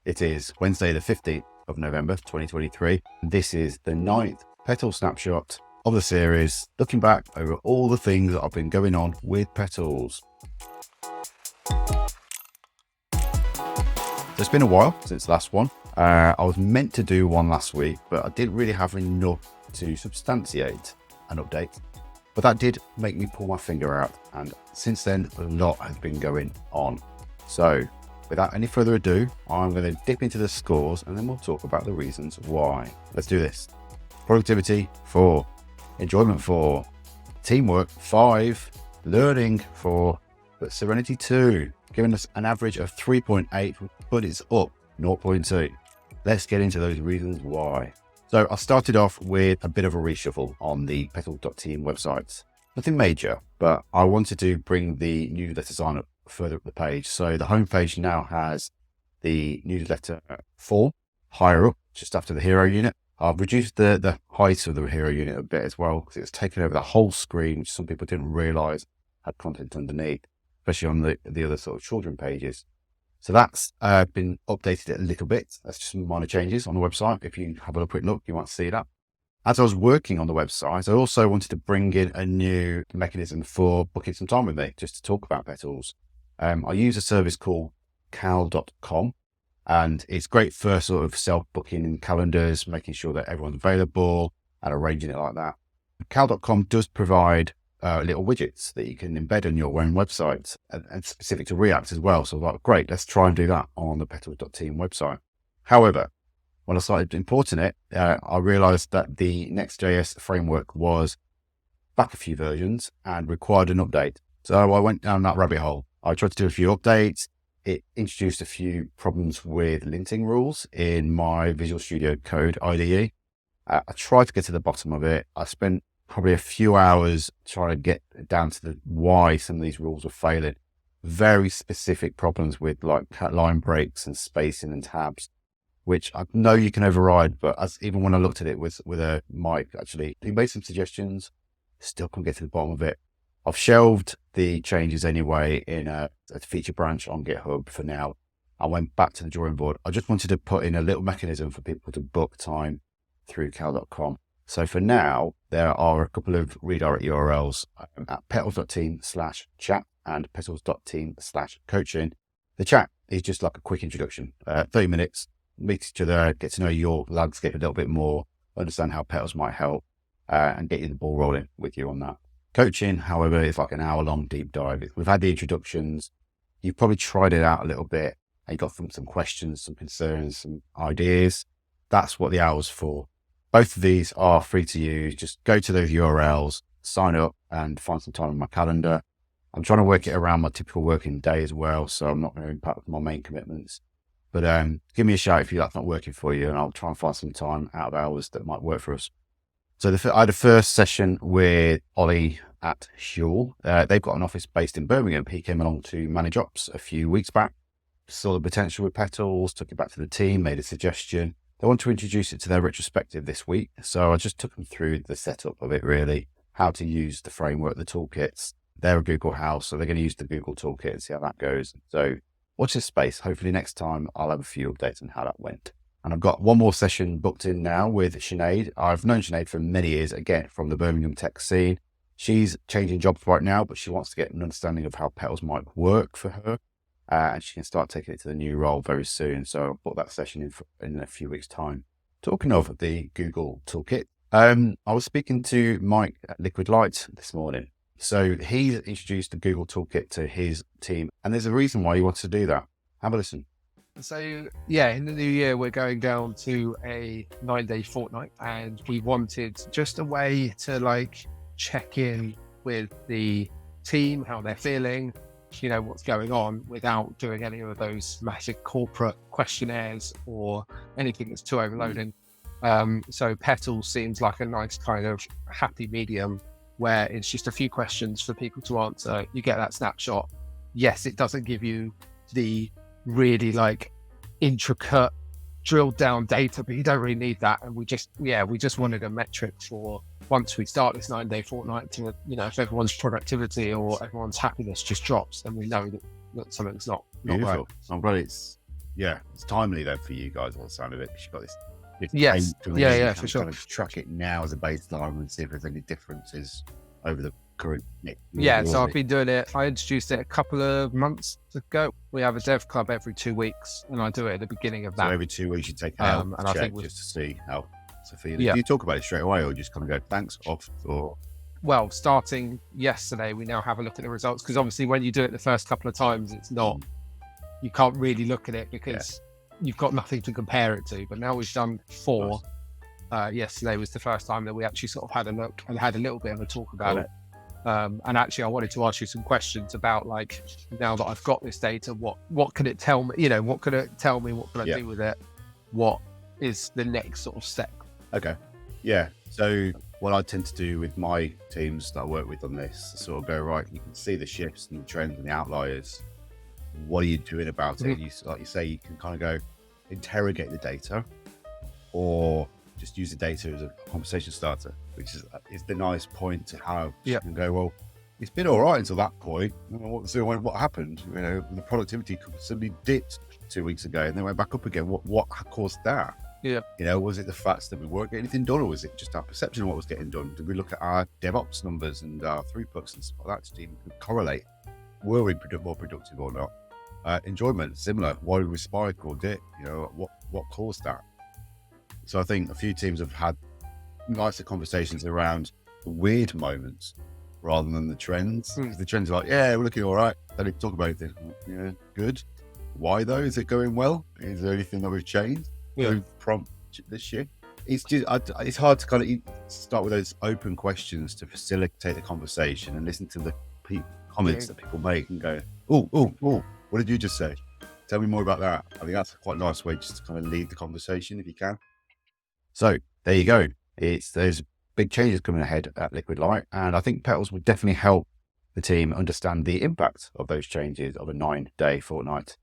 It is Wednesday, the 15th of November, 2023. This is the 9th PETALS Snapshot of the series, looking back over all the things that have been going on with PETALS. So it's been a while since the last one. I was meant to do one last week, but I didn't really have enough to substantiate an update. But that did make me pull my finger out, and since then a lot has been going on. So without any further ado, I'm going to dip into the scores and then we'll talk about the reasons why. Let's do this. Productivity 4, enjoyment 4, teamwork 5, learning 4, but serenity 2, giving us an average of 3.8, but it's up 0.2. Let's get into those reasons why. So I started off with a bit of a reshuffle on the petals.team website. Nothing major, but I wanted to bring the newsletter sign up further up the page. So the homepage now has the newsletter form higher up, just after the hero unit. I've reduced the height of the hero unit a bit as well, because it's taken over the whole screen, which some people didn't realize had content underneath, especially on the other sort of children pages. So that's been updated a little bit. That's just some minor changes on the website. If you have a quick look, you might see that. As I was working on the website, I also wanted to bring in a new mechanism for booking some time with me, just to talk about Petals. I use a service called cal.com, and it's great for sort of self-booking in calendars, making sure that everyone's available and arranging it like that. Cal.com does provide little widgets that you can embed on your own website and specific to React as well. So I was like, great, let's try and do that on the petals.team website. However, when I started importing it, I realized that the NextJS framework was back a few versions and required an update. So I went down that rabbit hole. I tried to do a few updates. It introduced a few problems with linting rules in my Visual Studio Code IDE. I tried to get to the bottom of it. I spent probably a few hours trying to get down to the why some of these rules were failing. Very specific problems with like line breaks and spacing and tabs, which I know you can override, but even when I looked at it with a mic, actually, he made some suggestions, still couldn't get to the bottom of it. I've shelved the changes anyway in a feature branch on GitHub for now. I went back to the drawing board. I just wanted to put in a little mechanism for people to book time through cal.com. So for now, there are a couple of redirect URLs at petals.team/chat and petals.team/coaching. The chat is just like a quick introduction, 30 minutes, meet each other, get to know your landscape a little bit more, understand how Petals might help, and get you the ball rolling with you on that. Coaching, however, is like an hour-long deep dive. We've had the introductions. You've probably tried it out a little bit, and you got some questions, some concerns, some ideas. That's what the hour's for. Both of these are free to use. Just go to those URLs, sign up, and find some time in my calendar. I'm trying to work it around my typical working day as well, so I'm not going to impact my main commitments. But give me a shout if that's not working for you, and I'll try and find some time out of hours that might work for us. So I had a first session with Ollie at Huel. They've got an office based in Birmingham. He came along to manage ops a few weeks back, saw the potential with Petals, took it back to the team, made a suggestion. They want to introduce it to their retrospective this week. So I just took them through the setup of it, really, how to use the framework, the toolkits. They're a Google house, so they're going to use the Google toolkit and see how that goes. So watch this space. Hopefully next time I'll have a few updates on how that went. And I've got one more session booked in now with Sinead. I've known Sinead for many years, again, from the Birmingham tech scene. She's changing jobs right now, but she wants to get an understanding of how Petals might work for her. And she can start taking it to the new role very soon. So I'll put that session in a few weeks' time. Talking of the Google toolkit, I was speaking to Mike at Liquid Light this morning. So he's introduced the Google toolkit to his team, and there's a reason why he wants to do that. Have a listen. So yeah, in the new year, we're going down to a 9-day fortnight, and we wanted just a way to like check in with the team, how they're feeling, what's going on, without doing any of those massive corporate questionnaires or anything that's too overloading. So Petals seems like a nice kind of happy medium where it's just a few questions for people to answer. You get that snapshot. Yes, it doesn't give you the really like intricate drilled down data, but you don't really need that. And we just wanted a metric for once we start this 9-day fortnight to, if everyone's productivity or everyone's happiness just drops, then we know that something's not Beautiful. right. I'm glad it's yeah, it's timely then for you guys on the sound of it, because you've got this. Yes. Yeah, for sure. Kind of track it now as a baseline and see if there's any differences over the current. Yeah, so I've been doing it. I introduced it a couple of months ago. We have a dev club every 2 weeks, and I do it at the beginning of that. So every 2 weeks you take out and I think just to see how it's feeling. Yeah. Do you talk about it straight away, or just kind of go thanks off? Or well, starting yesterday, we now have a look at the results, because obviously when you do it the first couple of times, it's not. You can't really look at it because you've got nothing to compare it to. But now we've done 4. Nice. Yesterday was the first time that we actually sort of had a look and had a little bit of a talk about it. And actually, I wanted to ask you some questions about, like, now that I've got this data, what can it tell me? You know, what can it tell me? What can I do with it? What is the next sort of step? Okay. Yeah. So what I tend to do with my teams that I work with on this, sort of go, right, you can see the shifts and the trends and the outliers. What are you doing about it? You, like you say, you can kind of go interrogate the data, or just use the data as a conversation starter, which is the nice point to have. You can go, well, it's been all right until that point. What happened? You know, the productivity suddenly dipped 2 weeks ago and then went back up again. What caused that? Yeah. You know, was it the fact that we weren't getting anything done, or was it just our perception of what was getting done? Did we look at our DevOps numbers and our throughputs and stuff like that to even correlate? Were we more productive or not? Enjoyment, similar. Why did we spike or dip? You know, what caused that? So I think a few teams have had nicer conversations around the weird moments rather than the trends. The trends are like, yeah, we're looking all right. They don't talk about anything. Yeah, good. Why though? Is it going well? Is there anything that we've changed? Prompt this year? It's just, it's hard to kind of start with those open questions to facilitate the conversation and listen to the comments that people make and go, oh, what did you just say? Tell me more about that. I think that's quite a nice way just to kind of lead the conversation if you can. So there you go. There's big changes coming ahead at Liquid Light, and I think Petals will definitely help the team understand the impact of those changes of a 9-day fortnight.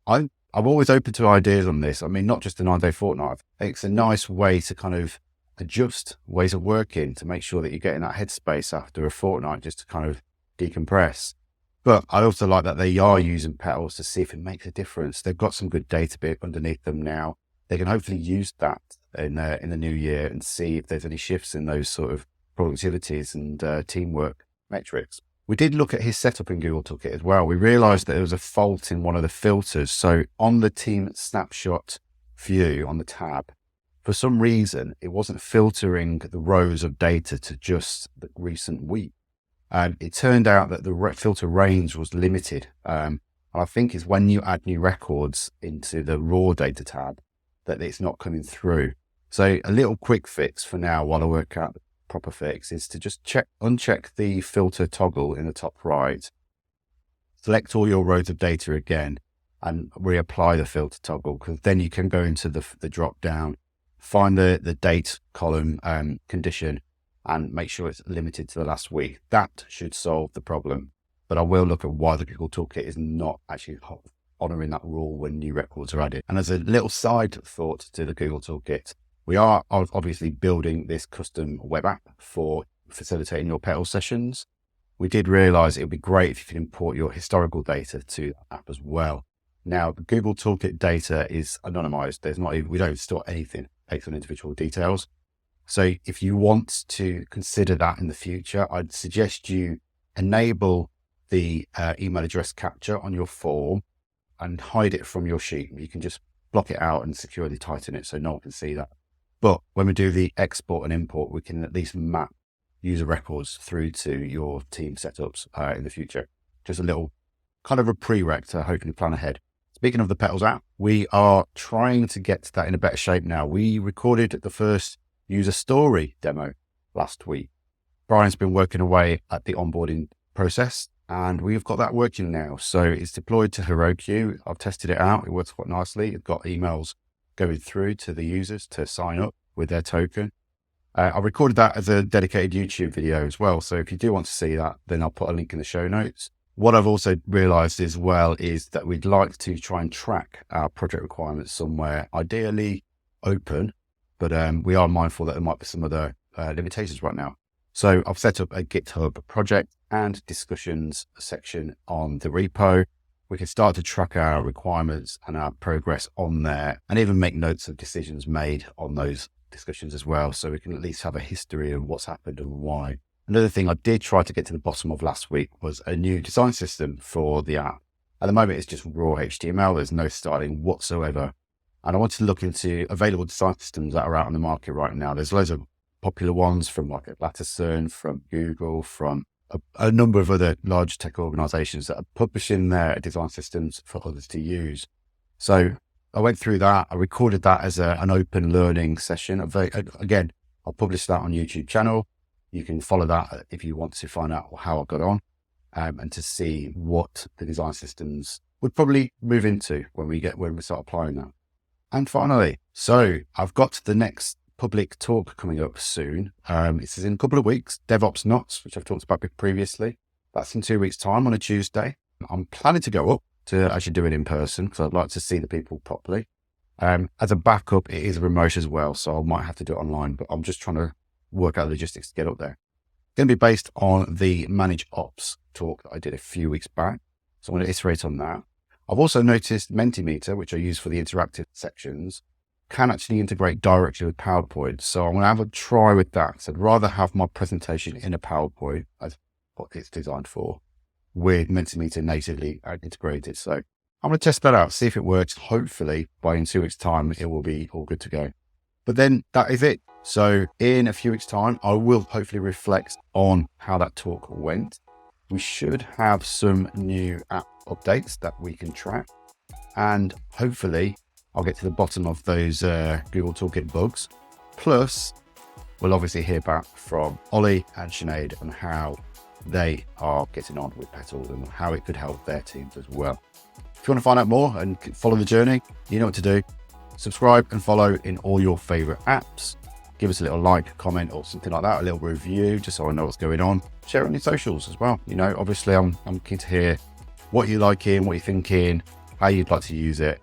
I'm always open to ideas on this. I mean, not just a 9-day fortnight. I think it's a nice way to kind of adjust ways of working to make sure that you get in that headspace after a fortnight, just to kind of decompress. But I also like that they are using Petals to see if it makes a difference. They've got some good data bit underneath them now. They can hopefully use that in the new year and see if there's any shifts in those sort of productivities and teamwork metrics. We did look at his setup in Google Toolkit as well. We realized that there was a fault in one of the filters. So on the team snapshot view on the tab, for some reason, it wasn't filtering the rows of data to just the recent week. And it turned out that the filter range was limited. And I think it's when you add new records into the raw data tab that it's not coming through. So a little quick fix for now while I work out the proper fix is to just uncheck the filter toggle in the top right, select all your rows of data again and reapply the filter toggle, because then you can go into the drop down, find the date column condition and make sure it's limited to the last week. That should solve the problem. But I will look at why the Google Toolkit is not actually honoring that rule when new records are added. And as a little side thought to the Google Toolkit, we are obviously building this custom web app for facilitating your Petals sessions. We did realize it would be great if you could import your historical data to the app as well. Now, the Google Toolkit data is anonymized. We don't store anything based on individual details. So if you want to consider that in the future, I'd suggest you enable the email address capture on your form and hide it from your sheet. You can just block it out and securely tighten it so no one can see that. But when we do the export and import, we can at least map user records through to your team setups in the future. Just a little kind of a prereq to hopefully plan ahead. Speaking of the Petals app, we are trying to get that in a better shape now. We recorded the first user story demo last week. Brian's been working away at the onboarding process and we've got that working now. So it's deployed to Heroku. I've tested it out. It works quite nicely. It's got emails going through to the users to sign up with their token. I recorded that as a dedicated YouTube video as well. So if you do want to see that, then I'll put a link in the show notes. What I've also realized as well is that we'd like to try and track our project requirements somewhere, ideally open, but we are mindful that there might be some other limitations right now. So I've set up a GitHub project and discussions section on the repo, we can start to track our requirements and our progress on there, and even make notes of decisions made on those discussions as well. So we can at least have a history of what's happened and why. Another thing I did try to get to the bottom of last week was a new design system for the app. At the moment, it's just raw HTML. There's no styling whatsoever. And I want to look into available design systems that are out on the market right now. There's loads of popular ones from like Atlassian, from Google, from a number of other large tech organizations that are publishing their design systems for others to use. So I went through that. I recorded that as an open learning session. Again, I'll publish that on YouTube channel. You can follow that if you want to find out how I got on and to see what the design systems would probably move into when we start applying that. And finally, so I've got the next public talk coming up soon. This is in a couple of weeks, DevOps Notts, which I've talked about previously. That's in 2 weeks' time on a Tuesday. I'm planning to go up to actually do it in person because I'd like to see the people properly. As a backup, it is remote as well, so I might have to do it online, but I'm just trying to work out the logistics to get up there. It's going to be based on the Manage Ops talk that I did a few weeks back, so I'm going to iterate on that. I've also noticed Mentimeter, which I use for the interactive sections, can actually integrate directly with PowerPoint. So I'm going to have a try with that. So I'd rather have my presentation in a PowerPoint, as what it's designed for, with Mentimeter natively integrated. So I'm going to test that out, see if it works. Hopefully by in 2 weeks' time, it will be all good to go. But then that is it. So in a few weeks' time, I will hopefully reflect on how that talk went. We should have some new app updates that we can track. And hopefully I'll get to the bottom of those Google Toolkit bugs. Plus, we'll obviously hear back from Ollie and Sinead on how they are getting on with Petals and how it could help their teams as well. If you want to find out more and follow the journey, you know what to do. Subscribe and follow in all your favorite apps. Give us a little like, comment, or something like that, a little review, just so I know what's going on. Share it on your socials as well. You know, obviously I'm keen to hear what you're liking, what you're thinking, how you'd like to use it.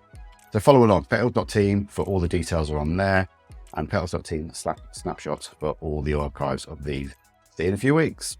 So follow along, petals.team for all the details are on there, and petals.team/snapshot for all the archives of these. See you in a few weeks.